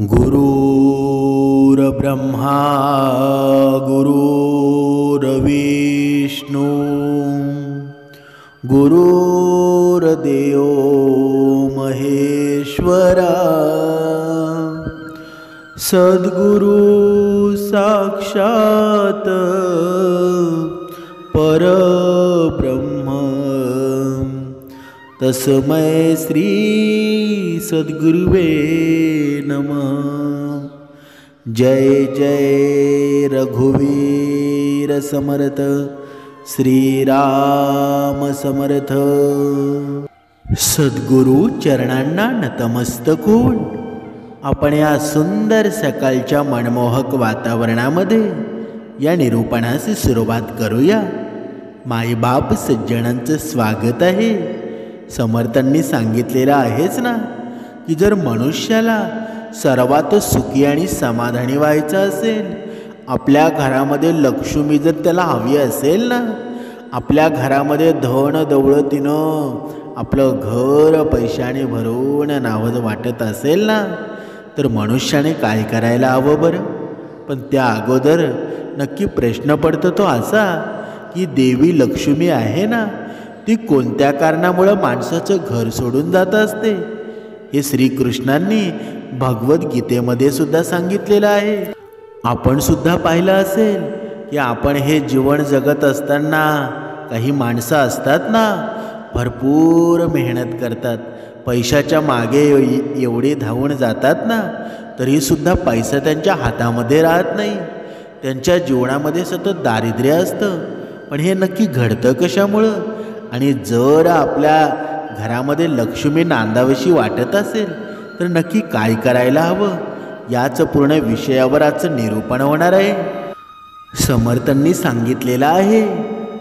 गुरुर्ब्रह्मा गुरुर्विष्णू गुरुर्देव महेश्वरा सद्गुरु साक्षात परब्रह्म तस्मै श्री सद्गुरुवे नमः। जय जय रघुवीर समर्थ श्रीराम समर्थ। सद्गुरु चरणांना नतमस्तक होऊन आपण या सुंदर सकाळच्या मनमोहक वातावरणामध्ये या निरूपणाची सुरुवात करूया। माईबाप सज्जनांचं स्वागत आहे। समर्थांनी सांगितलेलं आहेच ना की जर मनुष्याला सर्वात सुखी आणि समाधानी व्हायचं असेल, आपल्या घरामध्ये लक्ष्मी जर त्याला हवी असेल ना, आपल्या घरामध्ये धन दौलतीनं आपलं घर पैशाने भरून नावं वाटत असेल ना, तर मनुष्याने काय करायला हवं बरं? पण त्या अगोदर नक्की प्रश्न पडतो तो असा की देवी लक्ष्मी आहे ना, ती कोणत्या कारणामुळे माणसाचं घर सोडून जात असते? हे श्रीकृष्णांनी भगवद्गीतेमध्ये सुद्धा सांगितलेलं आहे। आपण सुद्धा पाहिलं असेल की आपण हे जीवन जगत असताना काही माणसं असतात ना, भरपूर मेहनत करतात, पैशाच्या मागे एवढे धावून जातात ना, तरीसुद्धा पैसा त्यांच्या हातामध्ये राहत नाही। त्यांच्या जीवनामध्ये सतत दारिद्र्य असतं। पण हे नक्की घडतं कशामुळं? आणि जर आपल्या घरामध्ये लक्ष्मी नांदावीशी वाटत असेल तर नक्की काय करायला हवं, याच पूर्ण विषयावर आजचं निरूपण होणार आहे। समर्थांनी सांगितलेलं आहे,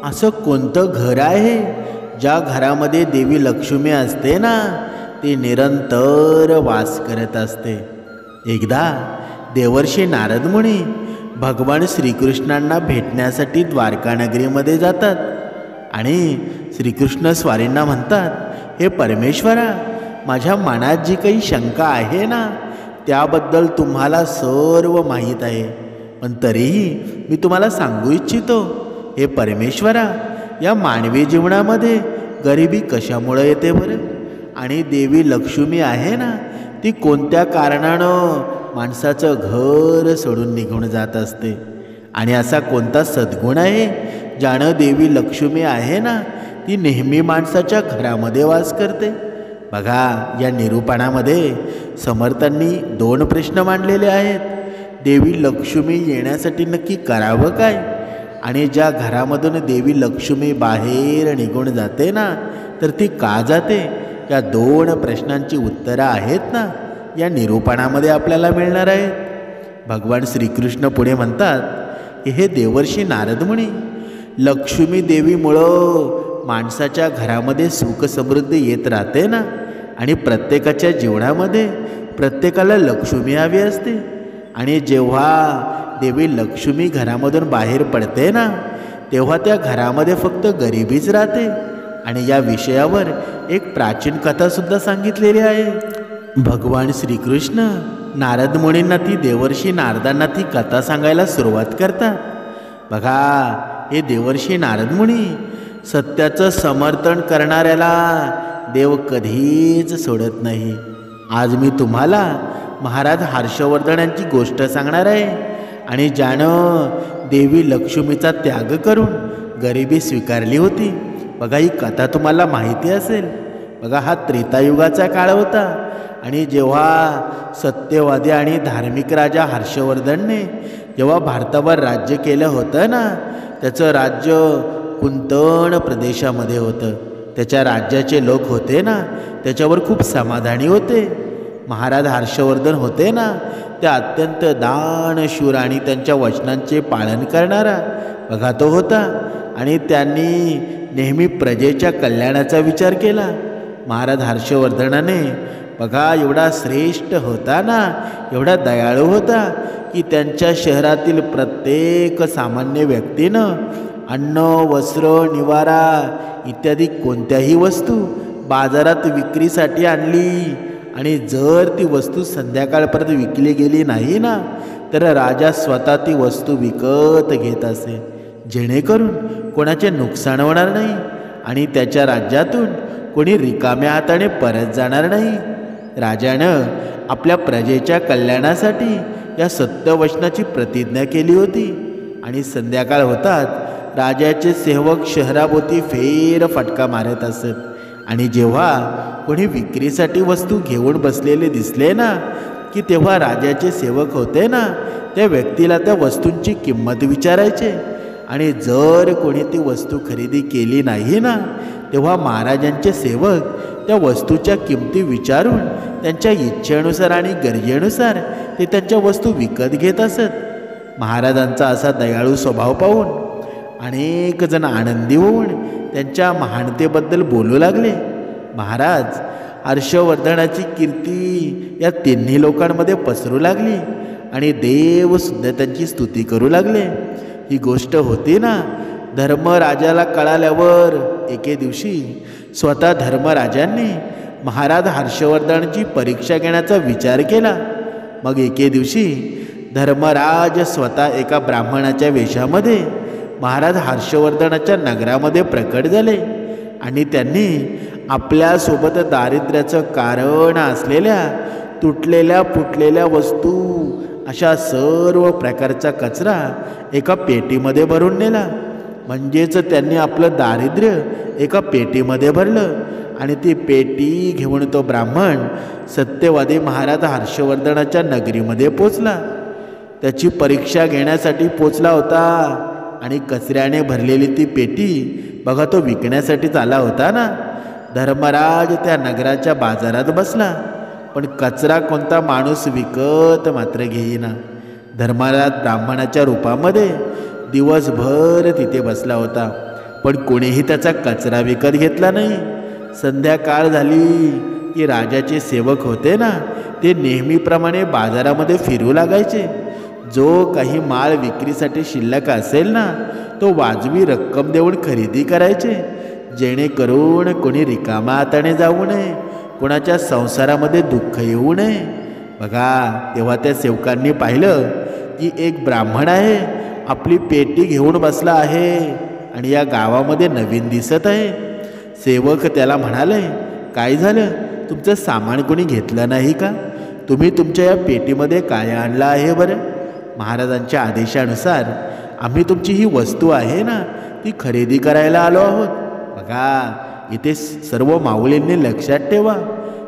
असं कोणतं घर आहे ज्या घरामध्ये देवी लक्ष्मी असते ना, ते निरंतर वास करत असते। एकदा देवर्षी नारद मुनी भगवान श्रीकृष्णांना भेटण्यासाठी द्वारका नगरीमध्ये जातात आणि श्रीकृष्ण स्वारींना म्हणतात, हे परमेश्वरा, माझ्या मनात जी काही शंका आहे ना, त्याबद्दल तुम्हाला सर्व माहीत आहे, पण तरीही मी तुम्हाला सांगू इच्छितो। हे परमेश्वरा, या मानवी जीवनामध्ये गरिबी कशामुळे येते बरं? आणि देवी लक्ष्मी आहे ना, ती कोणत्या कारणानं माणसाचं घर सोडून निघून जात असते? आणि असा कोणता सद्गुण आहे ज्यानं देवी लक्ष्मी आहे ना, ती नेहमी माणसाच्या घरामध्ये वास करते? बघा, या निरूपणामध्ये समर्थांनी 2 प्रश्न मांडलेले आहेत। देवी लक्ष्मी येण्यासाठी नक्की करावं काय? आणि ज्या घरामधून देवी लक्ष्मी बाहेर निघून जाते ना, तर ती का जाते? या 2 प्रश्नांची उत्तरं आहेत ना, या निरूपणामध्ये आपल्याला मिळणार आहेत। भगवान श्रीकृष्ण पुढे म्हणतात की हे देवर्षी नारद मुनी, लक्ष्मी देवीमुळं माणसाच्या घरामध्ये सुख समृद्धी येत राहते ना, आणि प्रत्येकाच्या जीवनामध्ये प्रत्येकाला लक्ष्मी हवी असते। आणि जेव्हा देवी लक्ष्मी घरामधून बाहेर पडते ना, तेव्हा त्या घरामध्ये फक्त गरिबीच राहते। आणि या विषयावर एक प्राचीन कथासुद्धा सांगितलेली आहे। भगवान श्रीकृष्ण नारद मुनींना ती देवर्षी नारदांना ती कथा सांगायला सुरुवात करतात। बघा, हे देवर्षी नारद मुनी, सत्याचं समर्थन करणाऱ्याला देव कधीच सोडत नाही। आज मी तुम्हाला महाराज हर्षवर्धन यांची गोष्ट सांगणार आहे, आणि ज्यानं देवी लक्ष्मीचा त्याग करून गरिबी स्वीकारली होती। बघा, ही कथा तुम्हाला माहिती असेल। बघा, हा त्रेतायुगाचा काळ होता, आणि जेव्हा सत्यवादी आणि धार्मिक राजा हर्षवर्धनने जेव्हा भारतावर राज्य केलं होतं ना, त्याचं राज्य कुंतण प्रदेशामध्ये होतं। त्याच्या राज्याचे लोक होते ना, त्याच्यावर खूप समाधानी होते। महाराज हर्षवर्धन होते ना, ते अत्यंत दानशूर आणि त्यांच्या वचनांचे पालन करणारा बघा तो होता, आणि त्यांनी नेहमी प्रजेच्या कल्याणाचा विचार केला। महाराज हर्षवर्धनाने बघा एवढा श्रेष्ठ होता ना, एवढा दयाळू होता की त्यांच्या शहरातील प्रत्येक सामान्य व्यक्तीनं अन्न, वस्त्र, निवारा इत्यादी कोणत्याही वस्तू बाजारात विक्रीसाठी आणली आणि जर ती वस्तू संध्याकाळपर्यंत विकली गेली नाही ना, तर राजा स्वतः ती वस्तू विकत घेत असे, जेणेकरून कोणाचे नुकसान होणार नाही आणि त्याच्या राज्यातून कोणी रिकाम्या हाताने परत जाणार नाही. राजानं आपल्या प्रजेच्या कल्याणासाठी या सत्यवचनाची प्रतिज्ञा केली होती. आणि संध्याकाळ होतात राजाचे सेवक शहराभोवती फेरफटका मारत असत. आणि जेव्हा कोणी विक्रीसाठी वस्तू घेऊन बसलेले दिसले ना, की तेव्हा राजाचे सेवक होते ना, त्या व्यक्तीला त्या वस्तूंची किंमत विचारायचे. आणि जर कोणी ती वस्तू खरेदी केली नाही ना, तेव्हा महाराजांचे सेवक त्या वस्तूच्या किमती विचारून त्यांच्या इच्छेनुसार आणि गरजेनुसार ते त्यांच्या वस्तू विकत घेत असत. महाराजांचा असा दयाळू स्वभाव पाहून अनेक जण आनंदी होऊन त्यांच्या महानतेबद्दल बोलू लागले. महाराज हर्षवर्धनाची कीर्ती या तिन्ही लोकांमध्ये पसरू लागली आणि देवसुद्धा त्यांची स्तुती करू लागले. ही गोष्ट होती ना, धर्मराजाला कळाल्यावर एके दिवशी स्वतः धर्मराजांनी महाराज हर्षवर्धनाची परीक्षा घेण्याचा विचार केला. मग एके दिवशी धर्मराज स्वतः एका ब्राह्मणाच्या वेशामध्ये महाराज हर्षवर्धनाच्या नगरामध्ये प्रकट झाले आणि त्यांनी आपल्यासोबत दारिद्र्याचं कारण असलेल्या तुटलेल्या फुटलेल्या वस्तू अशा सर्व प्रकारचा कचरा एका पेटीमध्ये भरून नेला. म्हणजेच त्यांनी आपलं दारिद्र्य एका पेटीमध्ये भरलं आणि ती पेटी घेऊन तो ब्राह्मण सत्यवादी महाराज हर्षवर्धनाच्या नगरीमध्ये पोचला. त्याची परीक्षा घेण्यासाठी पोचला होता आणि कचऱ्याने भरलेली ती पेटी बघा तो विकण्यासाठीच आला होता ना. धर्मराज त्या नगराच्या बाजारात बसला, पण कचरा कोणता माणूस विकत मात्र घेईना. धर्मराज ब्राह्मणाच्या रूपामध्ये दिवसभर तिथे बसला होता, पण कोणीही त्याचा कचरा विकत घेतला नाही. संध्याकाळ झाली की राजाचे सेवक होते ना, ते नेहमीप्रमाणे बाजारामध्ये फिरू लागायचे. जो काही माल विक्रीसाठी शिल्लक असेल ना, तो वाजवी रक्कम देऊन खरेदी करायचे, जेणेकरून कोणी रिकामा हाताने जाऊ नये, कोणाच्या संसारामध्ये दुःख येऊ नये. बघा तेव्हा त्या सेवकांनी पाहिलं की एक ब्राह्मण आहे, आपली पेटी घेऊन बसला आहे आणि या गावामध्ये नवीन दिसत आहे. सेवक त्याला म्हणाले, काय झालं, तुमचं सामान कोणी घेतलं नाही का? तुम्ही तुमच्या या पेटीमध्ये काय आणलं आहे बरं? महाराजांच्या आदेशानुसार आम्ही तुमची ही वस्तू आहे ना, ती खरेदी करायला आलो आहोत. बघा इथे सर्व माऊलींनी लक्षात ठेवा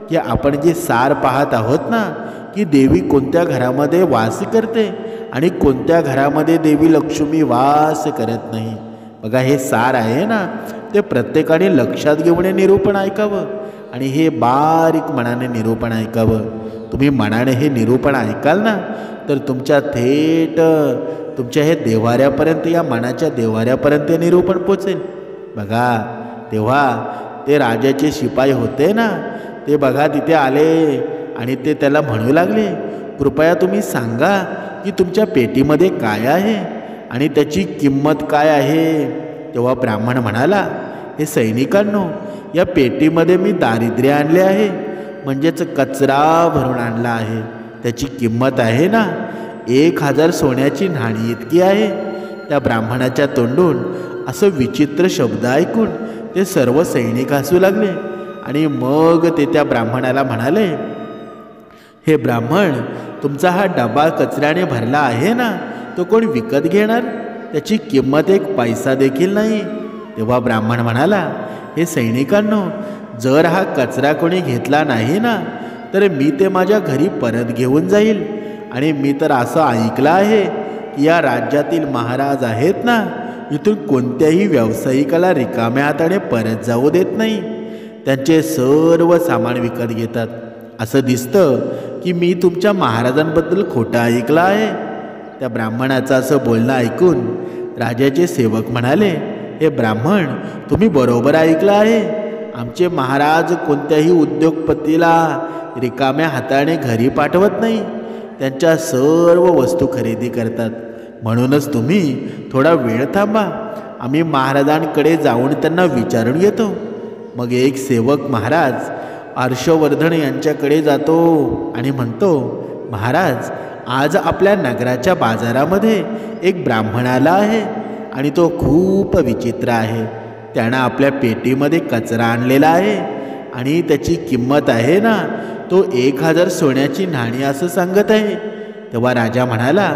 की आपण जे सार पाहत आहोत ना, की देवी कोणत्या घरामध्ये वास करते आणि कोणत्या घरामध्ये देवी लक्ष्मी वास करत नाही. बघा हे सार आहे ना, ते प्रत्येकाने लक्षात घेऊन निरूपण ऐकावं आणि हे बारीक मनाने निरूपण ऐकावं. तुम्ही मनाने हे निरूपण ऐकाल ना, तर तुमच्या थेट तुमच्या हे देवाऱ्यापर्यंत, या मनाच्या देवाऱ्यापर्यंत निरूपण पोचेल. बघा तेव्हा ते राजाचे शिपाई होते ना, ते बघा तिथे आले आणि ते त्याला म्हणू लागले, कृपया तुम्ही सांगा की तुमच्या पेटीमध्ये काय आहे आणि त्याची किंमत काय आहे. तेव्हा ब्राह्मण म्हणाला, हे सैनिकांनो, या पेटीमध्ये मी दारिद्र्य आणले आहे, म्हणजेच कचरा भरून आणला आहे. त्याची किंमत आहे ना 1000 सोन्याची नाणी इतकी आहे. त्या ब्राह्मणाच्या तोंडून असं विचित्र शब्द ऐकून ते सर्व सैनिक हसू लागले आणि मग ते त्या ब्राह्मणाला म्हणाले, हे ब्राह्मण, तुमचा हा डबा कचऱ्याने भरला आहे ना, तो कोण विकत घेणार? त्याची किंमत 1 पैसा देखील नाही. तेव्हा ब्राह्मण म्हणाला, हे सैनिकांनो, जर हा कचरा कोणी घेतला नाही ना, तर मी ते माझ्या घरी परत घेऊन जाईल. आणि मी तर असं ऐकलं आहे की या राज्यातील महाराज आहेत ना, इथून कोणत्याही व्यावसायिकाला रिकाम्या हाताने परत जाऊ देत नाही, त्यांचे सर्व सामान विकत घेतात. असं दिसतं की मी तुमच्या महाराजांबद्दल खोटं ऐकलं आहे. त्या ब्राह्मणाचं असं बोलणं ऐकून राजाचे सेवक म्हणाले, हे ब्राह्मण, तुम्ही बरोबर ऐकलं आहे. आमचे महाराज कोणत्याही उद्योगपतीला रिकाम्या हाताने घरी पाठवत नाही, त्यांच्या सर्व वस्तू खरेदी करतात. म्हणूनच तुम्ही थोडा वेळ थांबा, आम्ही महाराजांकडे जाऊन त्यांना विचारून येतो. मग एक सेवक महाराज हर्षवर्धन यांच्याकडे जातो आणि म्हणतो, महाराज, आज आपल्या नगराच्या बाजारामध्ये एक ब्राह्मण आला आहे आणि तो खूप विचित्र आहे. त्यानं आपल्या पेटीमध्ये कचरा आणलेला आहे आणि त्याची किंमत आहे ना, तो 1000 सोन्याची नाणी असं सांगत आहे. तेव्हा राजा म्हणाला,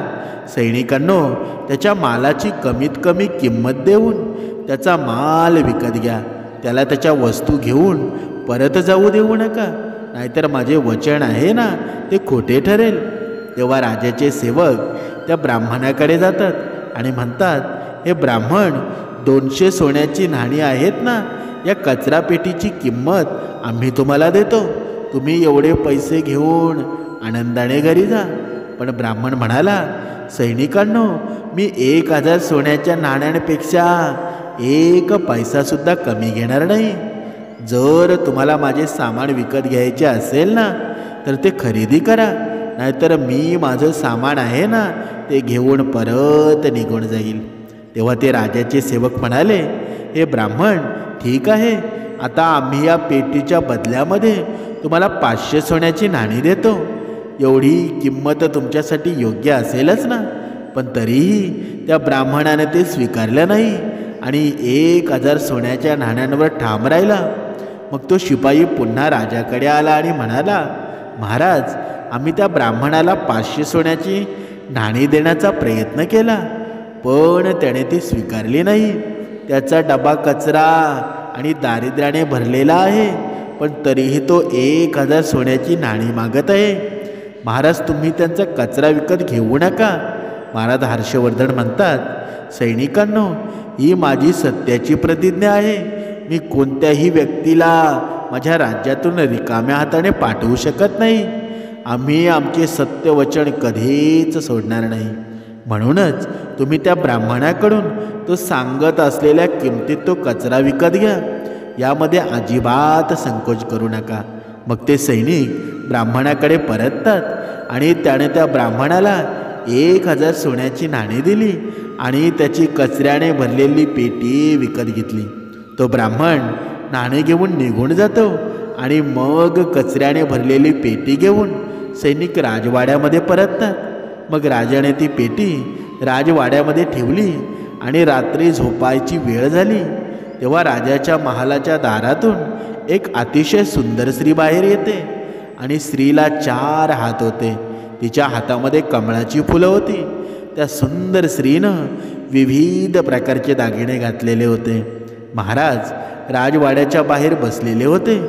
सैनिकांनो, त्याच्या मालाची कमीत कमी किंमत देऊन त्याचा माल विकत घ्या. त्याला त्याच्या वस्तू घेऊन परत जाऊ देऊ नका, नाहीतर माझे वचन आहे ना, ते खोटे ठरेल. तेव्हा राजाचे सेवक त्या ब्राह्मणाकडे जातात आणि म्हणतात, हे ब्राह्मण, 200 सोन्याची नाणी आहेत ना, या कचरा पेटीची किंमत आम्ही तुम्हाला देतो. तुम्ही एवढे पैसे घेऊन आनंदाने घरी जा. पण ब्राह्मण म्हणाला, सैनिकांनो, मी 1000 सोन्याच्या नाण्यांपेक्षा 1 पैसासुद्धा कमी घेणार नाही. जर तुम्हाला माझे सामान विकत घ्यायचे असेल ना, तर ते खरेदी करा, नाहीतर मी माझं सामान आहे ना, ते घेऊन परत निघून जाईल. तेव्हा ते राजाचे सेवक म्हणाले, हे ब्राह्मण, ठीक आहे, आता आम्ही या पेटीच्या बदल्यामध्ये तुम्हाला 500 सोन्याची नाणी देतो. एवढी किंमत तुमच्यासाठी योग्य असेलच ना. पण तरीही त्या ब्राह्मणाने ते स्वीकारलं नाही आणि 1000 सोन्याच्या नाण्यांवर ठाम राहिला. मग तो शिपाई पुन्हा राजाकडे आला आणि म्हणाला, महाराज, आम्ही त्या ब्राह्मणाला 500 सोन्याची नाणी देण्याचा प्रयत्न केला, पण त्याने ती स्वीकारली नाही. त्याचा डबा कचरा आणि दारिद्र्याने भरलेला आहे, पण तरीही तो 1000 सोन्याची नाणी मागत आहे. महाराज, तुम्ही त्यांचा कचरा विकत घेऊ नका. महाराज हर्षवर्धन म्हणतात, सैनिकांनो, ही माझी सत्याची प्रतिज्ञा आहे. मी कोणत्याही व्यक्तीला माझ्या राज्यातून रिकाम्या हाताने पाठवू शकत नाही. आम्ही आमचे सत्यवचन कधीच सोडणार नाही. म्हणूनच तुम्ही त्या ब्राह्मणाकडून तो सांगत असलेल्या किमतीत तो कचरा विकत घ्या. यामध्ये अजिबात संकोच करू नका. मग ते सैनिक ब्राह्मणाकडे परततात आणि त्याने त्या ब्राह्मणाला 1000 सोन्याची नाणी दिली आणि त्याची कचऱ्याने भरलेली पेटी विकत घेतली. तो ब्राह्मण नाणे घेऊन निघून जातो आणि मग कचऱ्याने भरलेली पेटी घेऊन सैनिक राजवाड्यामध्ये परततात. मग राजाने ती पेटी राजवाड्यामध्ये ठेवली आणि रात्री झोपायची वेळ झाली. तेव्हा राजाच्या महालाच्या दारातून एक अतिशय सुंदर स्त्री बाहेर येते आणि स्त्रीला 4 हात होते. तिच्या हातामध्ये कमळाची फुलं होती. त्या सुंदर स्त्रीनं विविध प्रकारचे दागिने घातलेले होते. महाराज राजवाड्याच्या बाहेर बसलेले होते.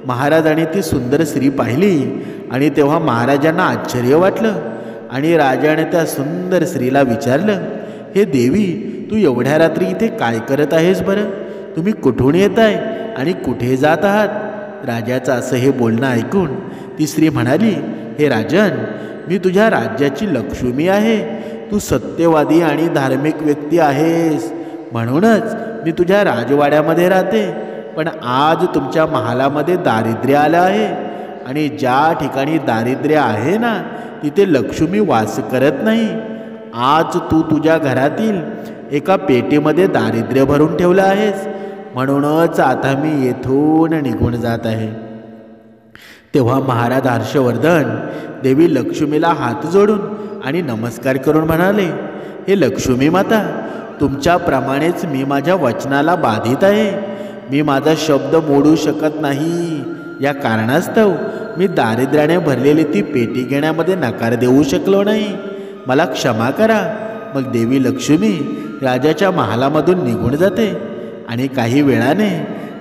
महाराजांनी ती सुंदर स्त्री पाहिली आणि तेव्हा महाराजांना आश्चर्य वाटलं आणि राजाने त्या सुंदर स्त्रीला विचारलं, हे देवी, तू एवढ्या रात्री इथे काय करत आहेस बरं? तुम्ही कुठून येत आहे आणि कुठे जात आहात? राजाचं असं हे बोलणं ऐकून ती स्त्री म्हणाली, हे राजन, मी तुझ्या राज्याची लक्ष्मी आहे. तू सत्यवादी आणि धार्मिक व्यक्ती आहेस, म्हणूनच मी तुझ्या राजवाड्यामध्ये राहते. पण आज तुमच्या महालामध्ये दारिद्र्य आलं आहे आणि ज्या ठिकाणी दारिद्र्य आहे ना, तिथे लक्ष्मी वास करत नाही. आज तू तुझ्या घरातील एका पेटीमध्ये दारिद्र्य भरून ठेवलं आहेस, म्हणूनच आता मी येथून निघून जात आहे. तेव्हा महाराज हर्षवर्धन देवी लक्ष्मीला हात जोडून आणि नमस्कार करून म्हणाले, हे लक्ष्मी माता, तुमच्याप्रमाणेच मी माझ्या वचनाला बाधित आहे. मी माझा शब्द मोडू शकत नाही. या कारणास्तव मी दारिद्र्याने भरलेली ती पेटी घेण्यामध्ये नकार देऊ शकलो नाही. मला क्षमा करा. मग देवी लक्ष्मी राजाच्या महालामधून निघून जाते आणि काही वेळाने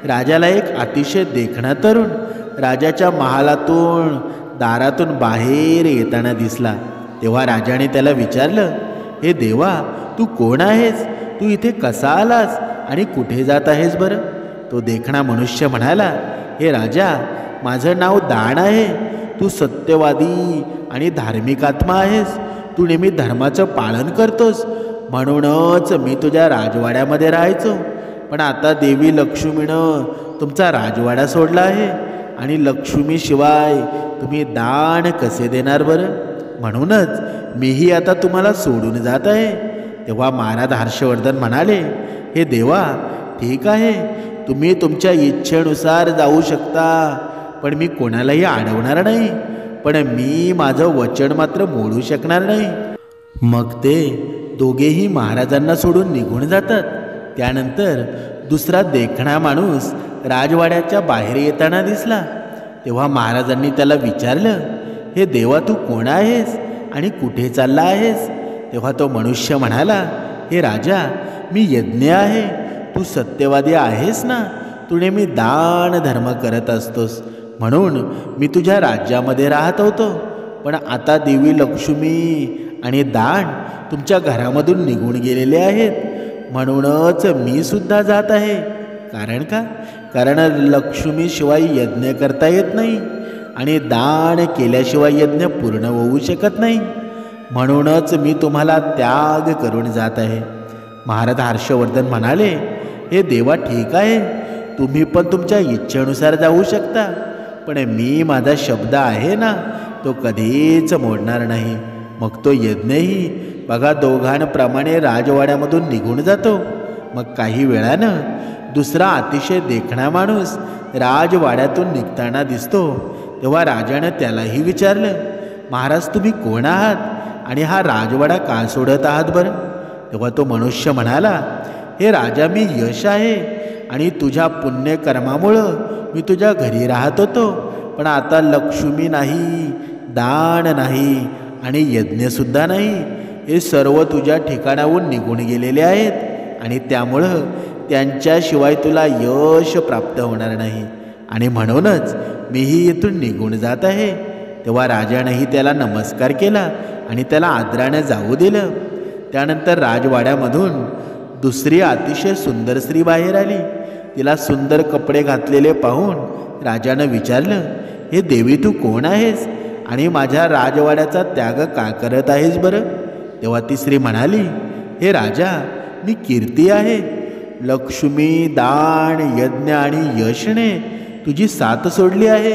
राजाला एक अतिशय देखणा तरुण राजाच्या महालातून दारातून बाहेर येताना दिसला. तेव्हा राजाने त्याला विचारलं, हे देवा, तू कोण आहेस? तू इथे कसा आलास आणि कुठे जात आहेस बरं? तो देखणा मनुष्य म्हणाला, हे राजा, माझं नाव दान आहे. तू सत्यवादी आणि धार्मिक आत्मा आहेस. तू नेहमी धर्माचं पालन करतोस, म्हणूनच मी तुझ्या राजवाड्यामध्ये राहायचो. पण आता देवी लक्ष्मीनं तुमचा राजवाडा सोडला आहे आणि लक्ष्मीशिवाय तुम्ही दान कसे देणार बरं? म्हणूनच मीही आता तुम्हाला सोडून जात आहे. तेव्हा महाराज हर्षवर्धन म्हणाले, हे देवा, ठीक आहे, तुम्ही तुमच्या इच्छेनुसार जाऊ शकता, पण मी कोणालाही अडवणार नाही, पण मी माझं वचन मात्र मोडू शकणार नाही. मग ते दोघेही महाराजांना सोडून निघून जातात. त्यानंतर दुसरा देखणा माणूस राजवाड्याच्या बाहेर येताना दिसला. तेव्हा महाराजांनी त्याला विचारलं, हे देवा, तू कोण आहेस आणि कुठे चालला आहेस? तेव्हा तो मनुष्य म्हणाला, हे राजा, मी यज्ञ आहे. तू सत्यवादी आहेस ना? तू नेहमी दान धर्म करत असतोस, म्हणून मी तुझ्या राज्यामध्ये राहत होतो. पण आता देवी लक्ष्मी आणि दान तुमच्या घरामधून निघून गेलेले आहेत, म्हणूनच मी सुद्धा जात आहे. कारण का? कारण लक्ष्मीशिवाय यज्ञ करता येत नाही आणि दान केल्याशिवाय यज्ञ पूर्ण होऊ शकत नाही. म्हणूनच मी तुम्हाला त्याग करून जात आहे. महाराज हर्षवर्धन म्हणाले, हे देवा, ठीक आहे, तुम्ही पण तुमच्या इच्छेनुसार जाऊ शकता, पण मी माझा शब्द आहे ना, तो कधीच मोडणार नाही. मग तो यज्ञही बघा दोघांप्रमाणे राजवाड्यामधून निघून जातो. मग काही वेळानं दुसरा अतिशय देखणा माणूस राजवाड्यातून निघताना दिसतो. तेव्हा राजानं त्यालाही विचारलं, महाराज, तुम्ही कोण आहात आणि हा राजवाडा का सोडत आहात बरं? तेव्हा तो मनुष्य म्हणाला, हे राजा, मी यश आहे आणि तुझ्या पुण्यकर्मामुळं मी तुझ्या घरी राहत होतो, पण आता लक्ष्मी नाही, दान नाही आणि यज्ञसुद्धा नाही. हे सर्व तुझ्या ठिकाणाहून निघून गेलेले आहेत आणि त्यामुळं त्यांच्याशिवाय तुला यश प्राप्त होणार नाही आणि म्हणूनच मीही इथून निघून जात आहे. तेव्हा राजानेही त्याला नमस्कार केला आणि त्याला आदराने जाऊ दिलं. त्यानंतर राजवाड्यामधून दुसरी अतिशय सुंदर स्त्री बाहेर आली. तिला सुंदर कपडे घातलेले पाहून राजानं विचारलं, हे देवी, तू कोण आहेस आणि माझ्या राजवाड्याचा त्याग का करत आहेस बरं? तेव्हा ती स्त्री म्हणाली, हे राजा, मी कीर्ती आहे. लक्ष्मी, दान, यज्ञ आणि यशने तुझी साथ सोडली आहे,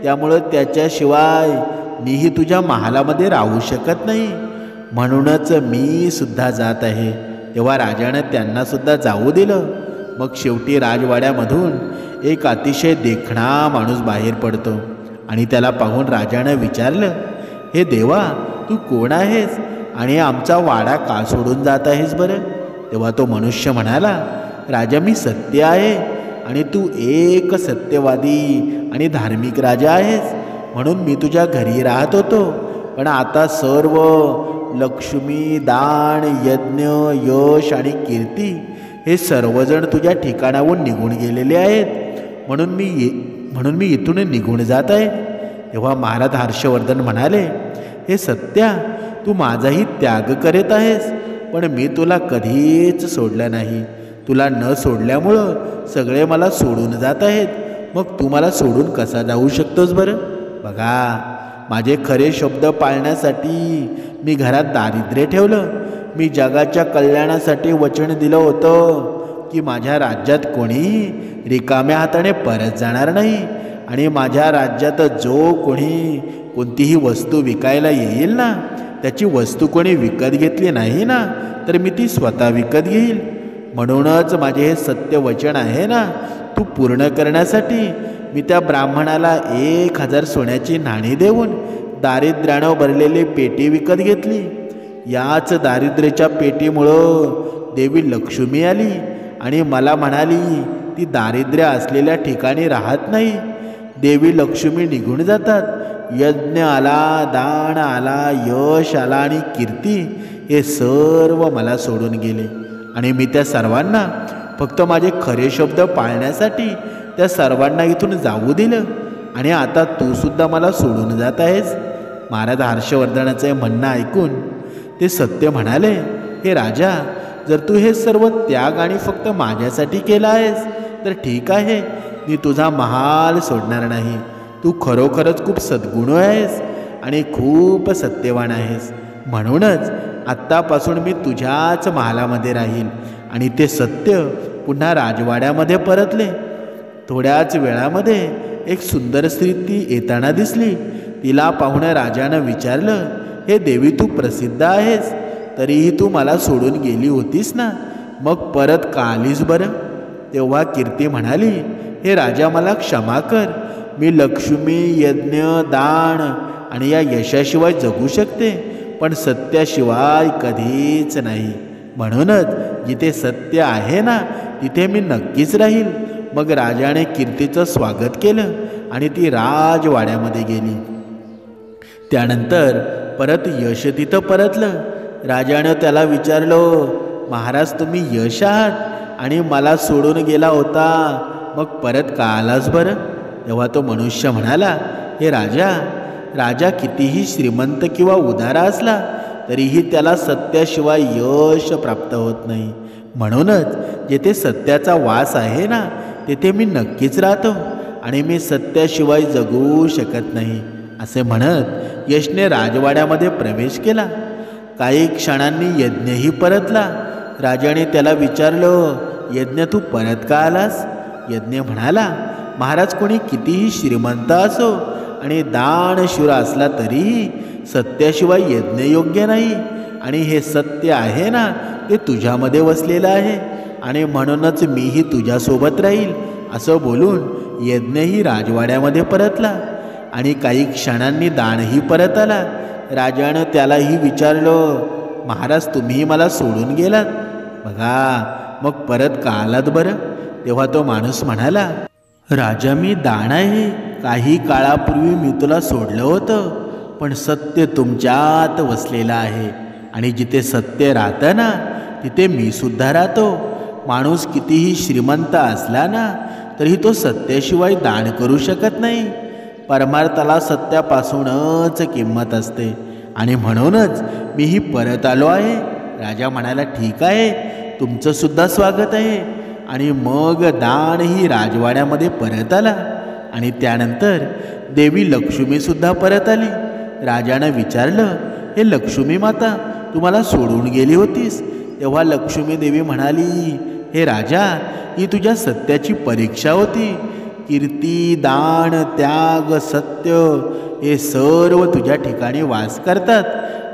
त्यामुळं त्याच्याशिवाय मीही तुझ्या महालामध्ये राहू शकत नाही, म्हणूनच मी सुद्धा जात आहे. तेव्हा राजानं त्यांना सुद्धा जाऊ दिलं. मग शेवटी राजवाड्यामधून एक अतिशय देखणा माणूस बाहेर पडतो आणि त्याला पाहून राजानं विचारलं, हे देवा, तू कोण आहेस आणि आमचा वाडा का सोडून जात आहेस बरं? तेव्हा तो मनुष्य म्हणाला, राजा, मी सत्य आहे आणि तू एक सत्यवादी आणि धार्मिक राजा आहेस, म्हणून मी तुझ्या घरी राहत होतो. पण आता सर्व लक्ष्मी, दान, यज्ञ, यश आणि कीर्ती हे सर्वजण तुझ्या ठिकाणाहून निघून गेलेले आहेत, म्हणून मी इथून निघून जात आहे. तेव्हा महाराज हर्षवर्धन म्हणाले, हे सत्या, तू माझाही त्याग करत आहेस, पण मी तुला कधीच सोडलं नाही. तुला न सोडल्यामुळं सगळे मला सोडून जात आहेत. मग तू मला सोडून कसा जाऊ शकतोस बरं? बघा, माझे खरे शब्द पाळण्यासाठी मी घरात दारिद्र्य ठेवलं. मी जगाच्या कल्याणासाठी वचन दिलं होतं की माझ्या राज्यात कोणीही रिकाम्या हाताने परत जाणार नाही आणि माझ्या राज्यात जो कोणी कोणतीही वस्तू विकायला येईल ना, त्याची वस्तू कोणी विकत घेतली नाही ना, तर मी ती स्वतः विकत घेईल. म्हणूनच माझे हे सत्य वचन आहे ना, तू पूर्ण करण्यासाठी मी त्या ब्राह्मणाला 1000 सोन्याची नाणी देऊन दारिद्र्यानं भरलेली पेटी विकत घेतली. याच दारिद्र्याच्या पेटीमुळं देवी लक्ष्मी आली आणि मला म्हणाली, ती दारिद्र्य असलेल्या ठिकाणी राहत नाही. देवी लक्ष्मी निघून जातात. यज्ञ आला, दान आला, यश आला आणि कीर्ती हे सर्व मला सोडून गेले आणि मी त्या सर्वांना फक्त माझे खरे शब्द पाळण्यासाठी त्या सर्वांना इथून जाऊ दिलं आणि आता तू सुद्धा मला सोडून जात आहेस. महाराज हर्षवर्धनाचे म्हणणं ऐकून ते सत्य म्हणाले, हे राजा, जर तू हे सर्व त्याग आणि फक्त माझ्यासाठी केला आहेस तर ठीक आहे, मी तुझा महाल सोडणार नाही. तू खरोखरच खूप सद्गुण आहेस आणि खूप सत्यवान आहेस, म्हणूनच आत्तापासून मी तुझ्याच महालामध्ये राहील. आणि ते सत्य पुन्हा राजवाड्यामध्ये परतले. थोड्याच वेळामध्ये एक सुंदर स्त्री ती येताना दिसली. तिला पाहून राजानं विचारलं, हे देवी, तू प्रसिद्ध आहेस, तरीही तू मला सोडून गेली होतीस ना, मग परत का आलीस बरं? तेव्हा कीर्ती म्हणाली, हे राजा, मला क्षमा कर. मी लक्ष्मी, यज्ञ, दान आणि या यशाशिवाय जगू शकते, पण सत्याशिवाय कधीच नाही. म्हणूनच जिथे सत्य आहे ना तिथे मी नक्कीच राहील. मग राजाने कीर्तीचं स्वागत केलं आणि ती राजवाड्यामध्ये गेली. त्यानंतर परत यश तिथं परतलं. राजानं त्याला विचारलं, महाराज तुम्ही यश आहात आणि मला सोडून गेला होता, मग परत का आलास बरं? तेव्हा तो मनुष्य म्हणाला, हे राजा कितीही श्रीमंत किंवा उदारा असला तरीही त्याला सत्याशिवाय यश प्राप्त होत नाही. म्हणूनच जेथे सत्याचा वास आहे ना तेथे मी नक्कीच राहतो आणि मी सत्याशिवाय जगू शकत नाही. असे म्हणत यशने राजवाड्यामध्ये प्रवेश केला. काही क्षणांनी यज्ञही परतला. राजाने त्याला विचारलं, यज्ञ तू परत का आलास? यज्ञ म्हणाला, महाराज कोणी कितीही श्रीमंत असो आणि दानशूर असला तरीही सत्याशिवाय यज्ञ योग्य नाही. आणि हे सत्य आहे ना ते तुझ्यामध्ये वसलेलं आहे आणि म्हणूनच मीही तुझ्यासोबत राहील. असं बोलून यज्ञही राजवाड्यामध्ये परतला आणि काही क्षणांनी दानही परत आला. राजानं त्यालाही विचारलं, महाराज तुम्ही मला सोडून गेलात, बघा मग परत का आलात बरं? तेव्हा तो माणूस म्हणाला, राजा मी दान आहे. काही काळापूर्वी मी तुला सोडलं होतं, पण सत्य तुमच्यात वसलेलं आहे आणि जिथे सत्य राहतं ना तिथे मी सुद्धा राहतो. माणूस कितीही श्रीमंत असला ना तरी तो सत्याशिवाय दान करू शकत नाही. परमार्थाला सत्यापासूनच किंमत असते आणि म्हणूनच मीही परत आलो आहे. राजा म्हणाला, ठीक आहे, तुमचं सुद्धा स्वागत आहे. आणि मग दानही राजवाड्यामध्ये परत आला आणि त्यानंतर देवी लक्ष्मीसुद्धा परत आली. राजानं विचारलं, हे लक्ष्मी माता तू मला सोडून गेली होतीस? तेव्हा लक्ष्मी देवी म्हणाली, हे राजा ही तुझ्या सत्याची परीक्षा होती. कीर्ती, दान, त्याग, सत्य हे सर्व तुझ्या ठिकाणी वास करतात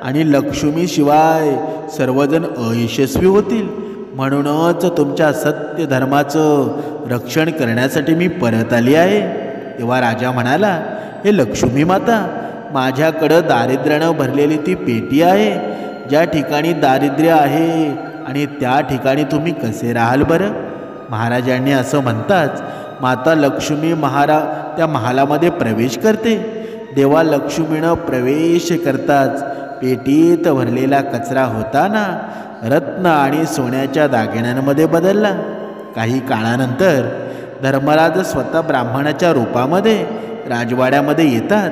आणि लक्ष्मीशिवाय सर्वजण अयशस्वी होतील. म्हणूनच तुमच्या सत्य धर्माचं रक्षण करण्यासाठी मी परत आली आहे. तेव्हा राजा म्हणाला, हे लक्ष्मी माता माझ्याकडं दारिद्र्यानं भरलेली ती पेटी आहे. ज्या ठिकाणी दारिद्र्य आहे आणि त्या ठिकाणी तुम्ही कसे राहाल बरं? महाराजांनी असं म्हणताच माता लक्ष्मी त्या महालामध्ये प्रवेश करते. देवा लक्ष्मीनं प्रवेश करताच पेटीत भरलेला कचरा होताना रत्न आणि सोन्याच्या दागिन्यांमध्ये बदलला. काही काळानंतर धर्मराज स्वतः ब्राह्मणाच्या रूपामध्ये राजवाड्यामध्ये येतात.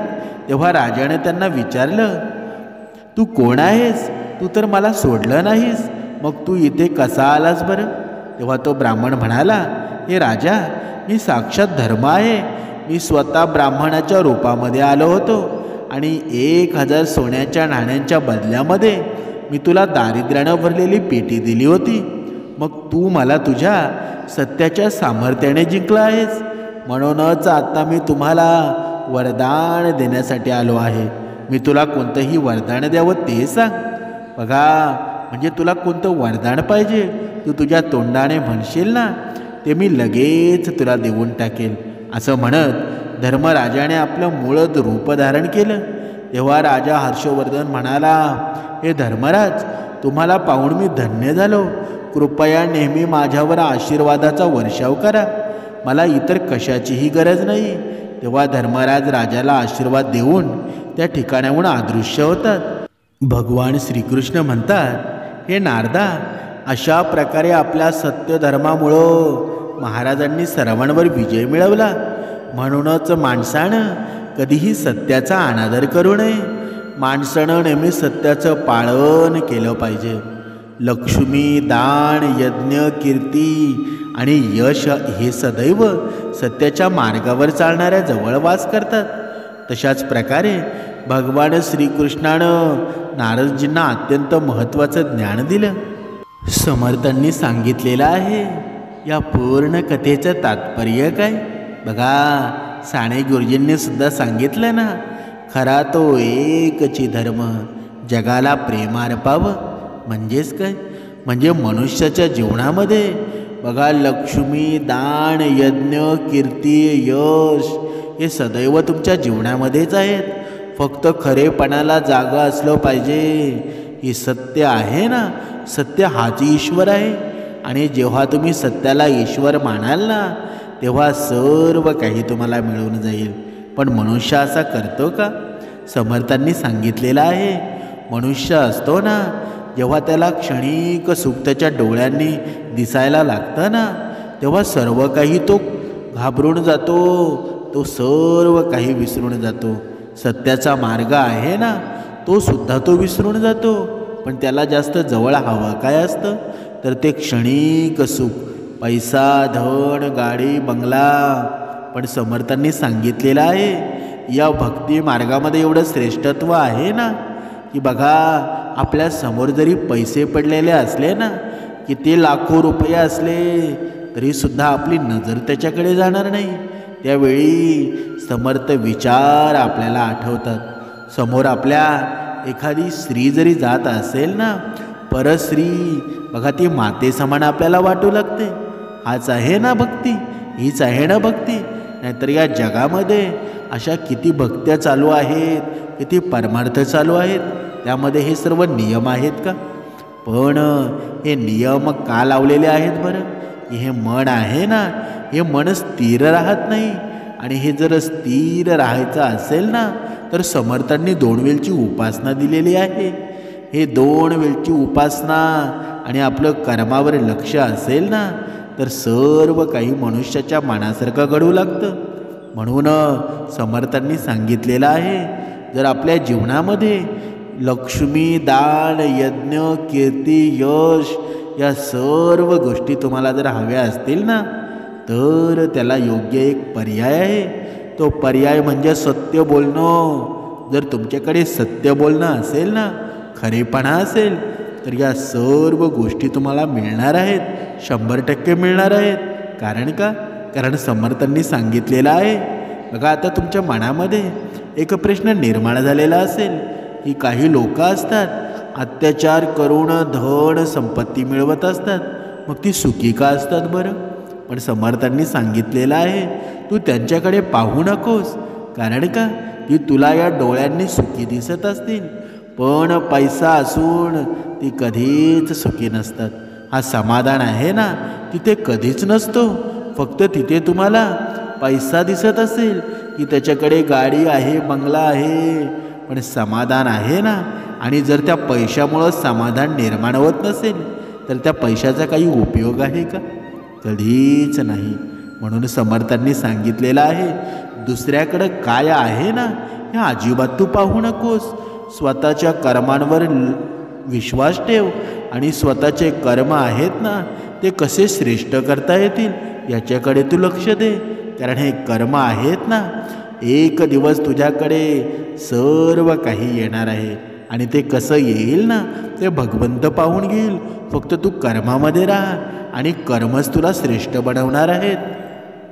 तेव्हा राजाने त्यांना विचारलं, तू कोण आहेस? तू तर मला सोडलं नाहीस, मग तू इथे कसा आलास बरं? तेव्हा तो ब्राह्मण म्हणाला, हे राजा मी साक्षात धर्म आहे. मी स्वतः ब्राह्मणाच्या रूपामध्ये आलो होतो आणि 1000 सोन्याच्या नाण्यांच्या बदल्यामध्ये मी तुला दारिद्र्यानं भरलेली पेटी दिली होती. मग तू मला तुझ्या सत्याच्या सामर्थ्याने जिंकला आहेस. म्हणूनच आता मी तुम्हाला वरदान देण्यासाठी आलो आहे. मी तुला कोणतंही वरदान द्यावं ते सांग. बघा, म्हणजे तुला कोणतं वरदान पाहिजे तू तुझ्या तोंडाने म्हणशील ना ते मी लगेच तुला देऊन टाकेल. असं म्हणत धर्मराजाने आपलं मूळ रूप धारण केलं. तेव्हा राजा हर्षवर्धन म्हणाला, हे धर्मराज तुम्हाला पाहून मी धन्य झालो. कृपया नेहमी माझ्यावर आशीर्वादाचा वर्षाव करा. मला इतर कशाचीही गरज नाही. तेव्हा धर्मराज राजाला आशीर्वाद देऊन त्या ठिकाणाहून अदृश्य होतात. भगवान श्रीकृष्ण म्हणतात, हे नारदा अशा प्रकारे आपल्या सत्यधर्मामुळं महाराजांनी सर्वांवर विजय मिळवला. म्हणूनच माणसानं कधीही सत्याचा अनादर करू नये. माणसानं नेहमी सत्याचं पालन केलं पाहिजे. लक्ष्मी, दान, यज्ञ, कीर्ती आणि यश हे सदैव सत्याच्या मार्गावर चालणाऱ्या जवळ वास करतात. तशाच प्रकारे भगवान श्रीकृष्णानं नारदजींना अत्यंत महत्त्वाचं ज्ञान दिलं. समर्थांनी सांगितलेलं आहे. या पूर्ण कथेचं तात्पर्य काय? बघा, साने गुरुजींनी सुद्धा सांगितलं ना, खरा तो एकची धर्म जगाला प्रेम अर्पावं. म्हणजेच काय? म्हणजे मनुष्याच्या जीवनामध्ये बघा लक्ष्मी, दान, यज्ञ, कीर्ती, यश हे सदैव तुमच्या जीवनामध्येच आहेत. फक्त खरेपणाला जागा असलं पाहिजे. हे सत्य आहे ना, सत्य हाच ईश्वर आहे. आणि जेव्हा तुम्ही सत्याला ईश्वर मानाल ना, तेव्हा सर्व काही तुम्हाला मिळून जाईल. पण मनुष्य असा करतो का? समर्थांनी सांगितलेलं आहे, मनुष्य असतो ना, जेव्हा त्याला क्षणिक सुख त्याच्या डोळ्यांनी दिसायला लागतं ना, तेव्हा सर्व काही तो घाबरून जातो. तो सर्व काही विसरून जातो. सत्याचा मार्ग आहे ना, तो सुद्धा तो विसरून जातो. पण त्याला जास्त जवळ हवं काय असतं? तर ते क्षणिक सुख, पैसा, धन, गाडी, बंगला. पण समर्थांनी सांगितलेलं आहे, या भक्ती मार्गामध्ये एवढं श्रेष्ठत्व आहे ना, की बघा, आपल्या समोर जरी पैसे पडलेले असले ना, किती लाखो रुपये असले तरीसुद्धा आपली नजर त्याच्याकडे जाणार नाही. त्यावेळी समर्थ विचार आपल्याला आठवतात. समोर आपल्या एखादी स्त्री जरी जात असेल ना, परस्त्री, बघा ती माते समान आपल्याला वाटू लागते. हाच आहे ना भक्ती, हीच आहे ना भक्ती. नाहीतर या जगामध्ये अशा किती भक्त्या चालू आहेत, किती परमार्थ चालू आहेत, त्यामध्ये हे सर्व नियम आहेत का? पण हे नियम का लावलेले आहेत बरं? हे मन आहे ना, हे मन स्थिर राहत नाही. आणि हे जर स्थिर राहायचं असेल ना, तर समर्थांनी 2 वेळची उपासना दिलेली आहे. हे 2 वेळची उपासना आणि आपलं कर्मावर लक्ष असेल ना, तर सर्व काही मनुष्याच्या मनासारखं घडू लागतं. म्हणून समर्थांनी सांगितलेलं आहे, जर आपल्या जीवनामध्ये लक्ष्मी, दान, यज्ञ, कीर्ती, यश या सर्व गोष्टी तुम्हाला जर हव्या असतील ना, तर त्याला योग्य एक पर्याय आहे. तो पर्याय म्हणजे सत्य बोलणं. जर तुमच्याकडे सत्य बोलणं असेल ना, खरेपणा असेल, तर या सर्व गोष्टी तुम्हाला मिळणार आहेत, 100% मिळणार आहेत. कारण का? कारण समर्थांनी सांगितलेलं आहे. बघा, आता तुमच्या मनामध्ये एक प्रश्न निर्माण झालेला असेल की काही लोक असतात, अत्याचार करून धन संपत्ती मिळवत असतात, मग ती सुखी का असतात बरं? पण समर्थांनी सांगितलेलं आहे, तू त्यांच्याकडे पाहू नकोस. कारण का? ती तुला या डोळ्यांनी सुखी दिसत असतील, पण पैसा असून ती कधीच सुखी नसतात. हा समाधान आहे ना, तिथे कधीच नसतो. फक्त तिथे तुम्हाला पैसा दिसत असेल की त्याच्याकडे गाडी आहे, बंगला आहे, पण समाधान आहे ना. आणि जर त्या पैशामुळं समाधान निर्माण होत नसेल, तर त्या पैशाचा काही उपयोग आहे का? कधीच नाही. म्हणून समर्थांनी सांगितलेलं आहे, दुसऱ्याकडं काय आहे ना, हे अजिबात तू पाहू नकोस. स्वतःच्या कर्मांवर विश्वास ठेव आणि स्वतःचे कर्म आहेत ना, ते कसे श्रेष्ठ करता येतील याच्याकडे तू लक्ष दे. कारण हे कर्म आहेत ना, एक दिवस तुझ्याकडे सर्व काही येणार आहे. आणि ते कसं येईल ना, ते भगवंत पाहून घेईल. फक्त तू कर्मामध्ये राहा आणि कर्मच तुला श्रेष्ठ बनवणार आहेत.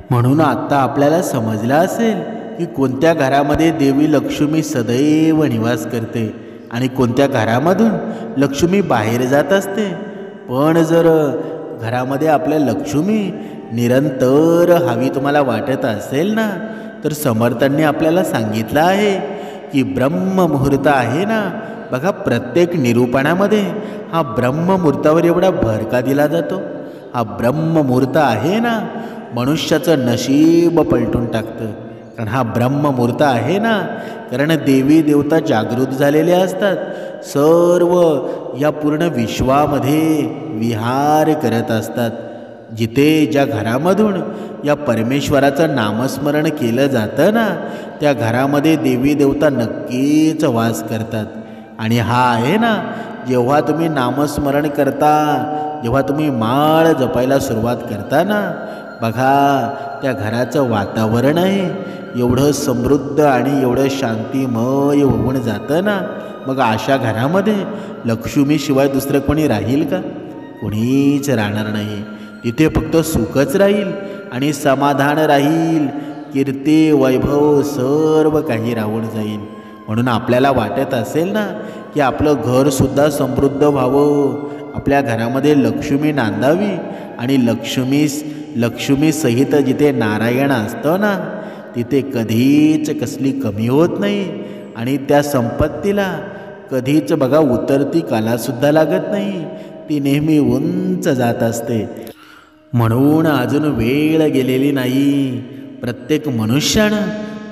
म्हणून आता आपल्याला समजलं असेल की कोणत्या घरामध्ये देवी लक्ष्मी सदैव निवास करते आणि कोणत्या घरामधून लक्ष्मी बाहेर जात असते. पण जर घरामध्ये आपल्या लक्ष्मी निरंतर हवी तुम्हाला वाटत असेल ना, तर समर्थांनी आपल्याला सांगितलं आहे की ब्रह्ममुहूर्त आहे ना, बघा प्रत्येक निरूपणामध्ये हा ब्रह्ममुहूर्तावर एवढा भर का दिला जातो? हा ब्रह्ममुहूर्त आहे ना, मनुष्याचं नशीब पलटून टाकतं. कारण हा ब्रह्ममुहूर्त आहे ना, कारण देवी देवता जागृत झालेले असतात. सर्व या पूर्ण विश्वामध्ये विहार करत असतात. जिथे ज्या घरामधून या परमेश्वराचं नामस्मरण केलं जातं ना, त्या घरामध्ये देवी देवता नक्कीच वास करतात. आणि हा आहे ना, जेव्हा तुम्ही नामस्मरण करता, जेव्हा तुम्ही माळ जपायला सुरुवात करता ना, बघा त्या घराचं वातावरण आहे एवढं समृद्ध आणि एवढं शांतिमय होऊन जातं ना. मग अशा घरामध्ये लक्ष्मीशिवाय दुसरं कोणी राहील का? कोणीच राहणार नाही. तिथे फक्त सुखच राहील आणि समाधान राहील, कीर्ती, वैभव सर्व काही राहून जाईल. म्हणून आपल्याला वाटत असेल ना की आपलं घरसुद्धा समृद्ध व्हावं, आपल्या घरामध्ये लक्ष्मी नांदावी आणि लक्ष्मी सहित जिथे नारायण असतं ना, तिथे कधीच कसली कमी होत नाही आणि त्या संपत्तीला कधीच बघा उतरती कालासुद्धा लागत नाही. ती नेहमी उंच जात असते. म्हणून अजून वेळ गेलेली नाही. प्रत्येक मनुष्यानं,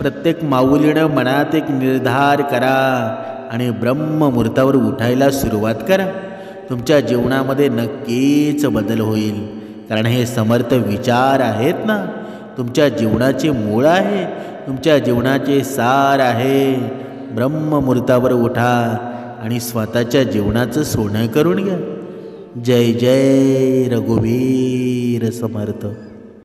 प्रत्येक माऊलीनं मनात एक निर्धार करा आणि ब्रह्ममुहूर्तावर उठायला सुरुवात करा. तुमच्या जीवनामध्ये नक्कीच बदल होईल. कारण हे समर्थ विचार आहेत ना, तुमच्या जीवनाचे मूळ आहे, तुमच्या जीवनाचे सार आहे. ब्रह्ममुहूर्तावर उठा आणि स्वतःच्या जीवनाचं सोनं करून घ्या. जय जय रघुवीर समर्थ.